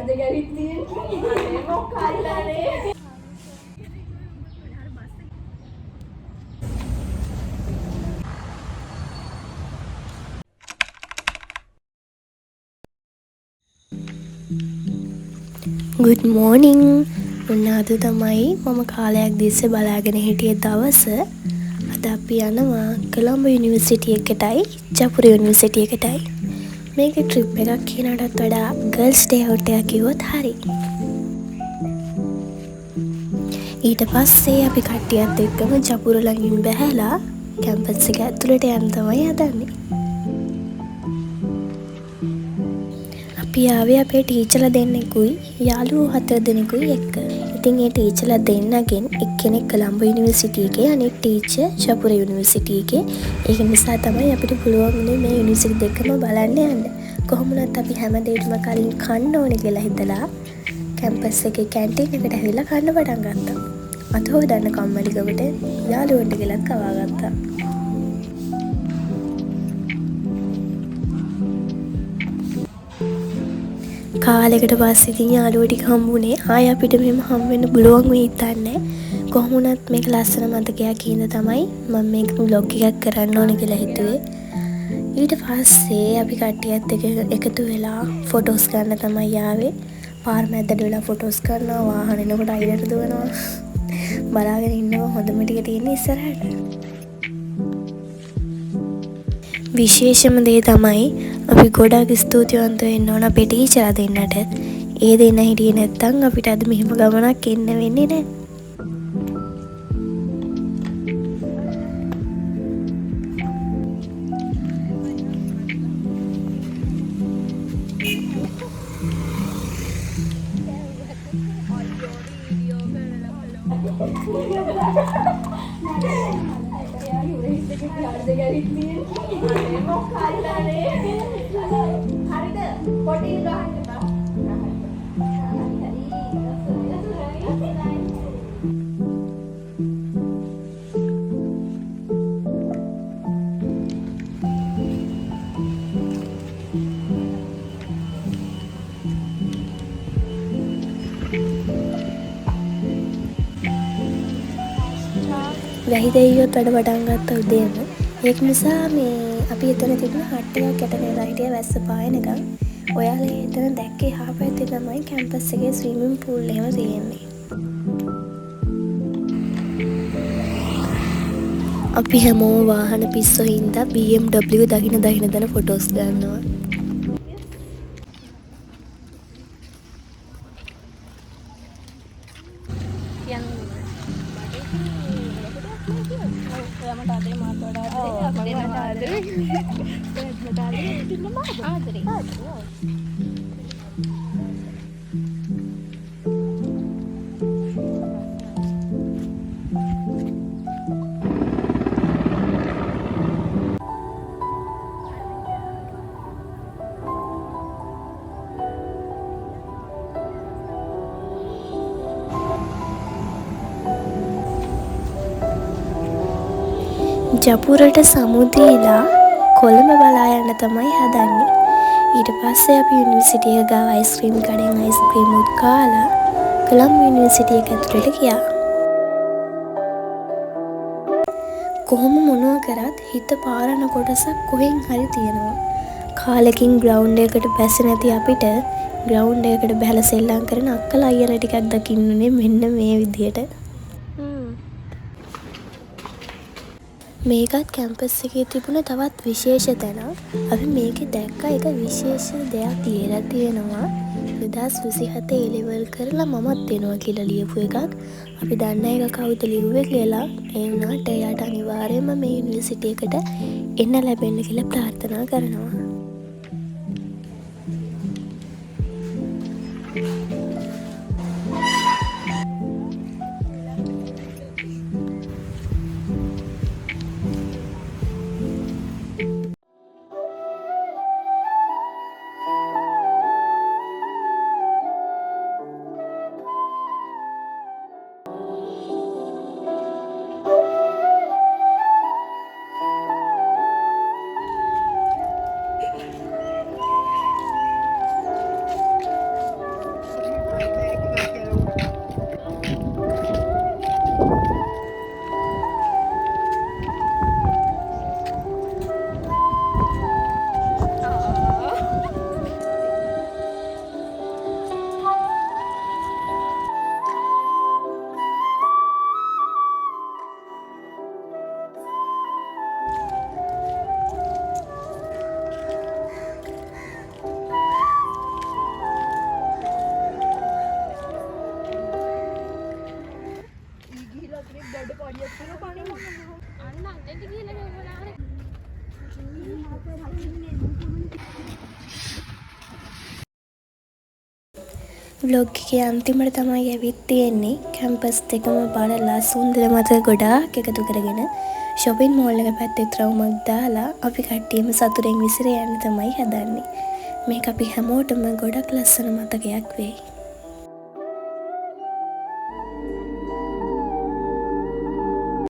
Good morning. උනාද තමයි මම කාලයක් තිස්සේ බලාගෙන හිටිය දවස. අද අපි යනවා කොළඹ යුනිවර්සිටි එකටයි ජපුර යුනිවර්සිටි එකටයි. මේක ට්‍රිප් එකක් කියනටත් වඩා ගර්ල්ස් ඩේ අවුට් එකක් කිව්වොත් හරි. ඊට පස්සේ අපි කට්ටියත් එක්කම ජපුර ළඟින් බැහැලා කැම්පස් එක ඇතුළට යන්න තමයි හදන්නේ. අපි ආවේ අපේ ටීචර්ලා දෙන්නෙකුයි යාළුවෝ 4 දෙනෙකුයි එක්ක. ඉතින් ඒ ටීචර්ලා දෙන්නගෙන් එක්කෙනෙක් කොළඹ යුනිවර්සිටි එකේ අනිත් ටීචර් ජපුර යුනිවර්සිටි එකේ. ඒක නිසා තමයි අපිට පුළුවන් වුණේ මේ යුනිවර්සිටි දෙකම බලන්න යන්න. කොහොම වුණත් අපි හැම දෙයකම කලින් කන්න ඕනේ කියලා හිතලා කැම්පස් එකේ කැන්ටින් එකට ඇවිල්ලා කන්න පටන් ගත්තා. අත හොදන්න කම්මැලිකමට යාළුවන්ට ගලක් කවා ගත්තා. කාලෙකට පස්සේ ඉතින් යාළුවෝ ටික හම්බුනේ. ආය අපිට මෙහෙම හම් වෙන්න පුළුවන් වෙයි හිතන්නේ. කොහොම වුණත් මේක ලස්සන මතකයක් හින්දා තමයි මම මේක vlog එකක් කරන්න ඕනේ කියලා හිතුවේ. ඊට පස්සේ අපි කට්ටියත් එක්ක එකතු වෙලා ෆොටෝස් ගන්න තමයි ආවේ. පාර මැද්දට වෙලා ෆොටෝස් කරනවා, වාහන එනකොට අයිනට දුවනවා. බලාගෙන ඉන්නවා හොඳම ටික තියෙන ඉස්සරහට. විශේෂම දේ තමයි අපි ගොඩාක් ස්තුතිවන්ත වෙන්න ඕන අපේ ටීචර්ලා දෙන්නට. ඒ දෙන්න හිටියේ නැත්තම් අපිට අද මෙහෙම ගමනක් එන්න වෙන්නේ නැහැ. වැහි දෙයියොත් වැඩ පටන් ගත්ත උදේම. ඒක නිසා මේ අපි එතන තිබුණ හට් එකක් යට වෙලා හිටිය වැස්ස පායනකම්. ඔයාලා එතන දැක්කේ එහා පැත්තේ තමයි කැම්පස් එකේ ස්විමින් පූල් එහෙම තියෙන්නේ. අපි හැමෝම වාහන පිස්සෝ හින්දා BMW දකින දන ෆොටෝස් ගන්නවා. ජපුරට සමුදීලා කොළඹ බලා යන්න තමයි හදන්නේ. ඊට පස්සේ අපි යුනිවර්සිටි එක ගාව අයිස්ක්‍රීම් කඩෙන් අයිස්ක්‍රීම් උත් කාලා කොළඹ යුනිවර්සිටි එක ඇතුළට ගියා. කොහොම මොනවා කරත් හිත පාරන කොටසක් කොහෙන් හරි තියෙනවා. කාලෙකින් ග්‍රවුන්ඩ් එකකට බැස නැති අපිට ග්‍රවුන්ඩ් එකකට බහලා සෙල්ලම් කරන අක්කලා අයියලා ටිකක් දකින්නුනේ මෙන්න මේ විදියට. මේකත් කැම්පස් එකේ තිබුණ තවත් විශේෂ තැනක්. අපි මේකේ දැක්ක එක විශේෂ දෙයක් ලියලා තියෙනවා. 2027 A-level කරලා මමත් දෙනවා කියලා ලියපු එකක්. අපි දන්නේ එක කවුද ලිව්වේ කියලා. ඒ වුණාට එයාට අනිවාර්යයෙන්ම මේ යුනිවර්සිටි එකට එන්න ලැබෙන්න කියලා ප්‍රාර්ථනා කරනවා. ව්ලොග් එකේ අන්තිමට තමයි ඇවිත් තියෙන්නේ. කැම්පස් දෙකම බලලා සුන්දර මතක ගොඩාක් එකතු කරගෙන shopping mall එක පැත්තේ ත්‍රවුමක් දාලා අපි කට්ටියම සතුටෙන් විසිර යන්න තමයි හදන්නේ. මේක අපි හැමෝටම ගොඩක් ලස්සන මතකයක් වෙයි.